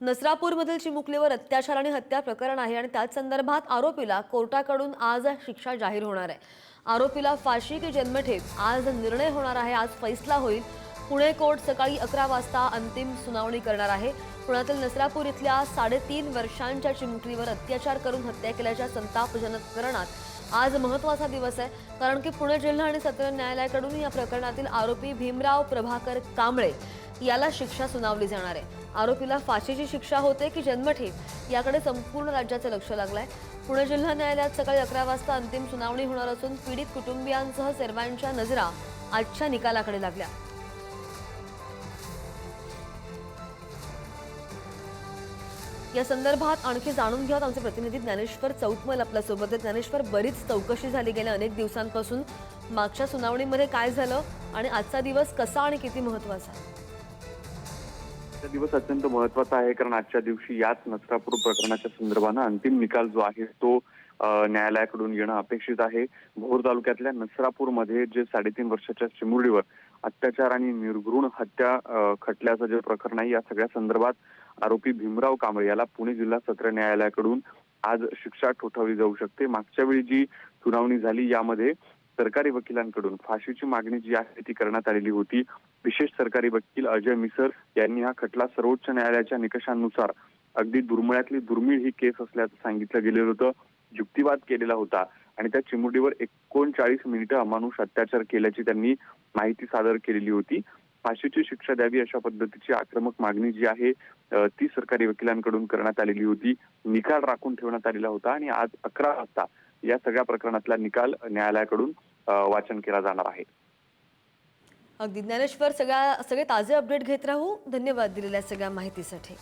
नसरापूरमधील चिमुकलीवर अत्याचार आणि हत्या प्रकरण आहे आणि त्याच संदर्भात आरोपीला कोर्टाकडून आज शिक्षा जाहीर होणार आहे। आरोपीला फाशी की जन्मठेप आज निर्णय होणार आहे। आज फैसला होईल। पुणे कोर्ट सकाळी 11 वाजता अंतिम सुनावणी करणार आहे। पुण्यातील नसरापूर इथल्या 3.5 वर्षांच्या चिमुकलीवर अत्याचार करून हत्या केल्याच्या संतापजनक प्रकरणात आज महत्त्वाचा दिवस आहे, कारण की पुणे जिल्हा आणि सत्र न्यायालयाकडून या प्रकरणातील आरोपी भीमराव प्रभाकर कांबळे याला शिक्षा सुनावली जाणार आहे। आरोपीला फाशीची शिक्षा होते की जन्मठेप याकडे संपूर्ण राज्याचे लक्ष लागलंय। पुणे जिल्हा न्यायालयात सकाळी 11 वाजता अंतिम सुनावणी होणार असून पीडित कुटुंबियांसह सर्वांच्या नजरा आजच्या निकालाकडे लागल्या। या संदर्भात आणखी जाणून घेऊयात आमचे प्रतिनिधी ज्ञानेश्वर चौतमल आपल्या सोबत आहेत। ज्ञानेश्वर, बरीच चौकशी झाली गेल्या अनेक दिवसांपासून। मागच्या सुनावणीमध्ये काय झालं आणि आजचा दिवस कसा आणि किती महत्त्वाचा? आजचा दिवस अत्यंत महत्त्वाचा आहे, कारण आजच्या दिवशी याच नसरापूर प्रकरणाच्या संदर्भानं अंतिम निकाल जो आहे तो न्यायालयाकडून येणं अपेक्षित आहे। भोर तालुक्यातल्या नसरापूरमध्ये जे 3.5 वर्षाच्या चिमुरडीवर अत्याचार आणि निर्घृण हत्या खटल्याचं जे प्रकरण आहे, या सगळ्या संदर्भात आरोपी भीमराव कांबळे याला पुणे जिल्हा सत्र न्यायालयाकडून आज शिक्षा ठोठावली जाऊ शकते। मागच्या वेळी जी सुनावणी झाली यामध्ये सरकारी वकिलांकडून फाशीची मागणी जी आहे ती करण्यात आलेली होती। विशेष सरकारी वकील अजय मिसर यांनी हा खटला सर्वोच्च न्यायालयाच्या निकषांनुसार अगदी दुर्मिळातली दुर्मिळ ही केस असल्याचं सांगितलं गेलेलं होतं। युक्तिवाद केलेला होता आणि त्या चिमुरडीवर 39 मिनिटं अमानुष अत्याचार केल्याची त्यांनी माहिती सादर केलेली होती। फाशीची शिक्षा द्यावी अशा पद्धतीची आक्रमक मागणी जी आहे ती सरकारी वकिलांकडून करण्यात आलेली होती। निकाल राखून ठेवण्यात आलेला होता आणि आज 11 वाजता या सगळ्या प्रकरणातला निकाल न्यायालयाकडून वाचन केला जाणार आहे। अगदी ज्ञानेश्वर, सगळे ताजे अपडेट घेत राहू। धन्यवाद दिलेल्या सगळ्या माहितीसाठी।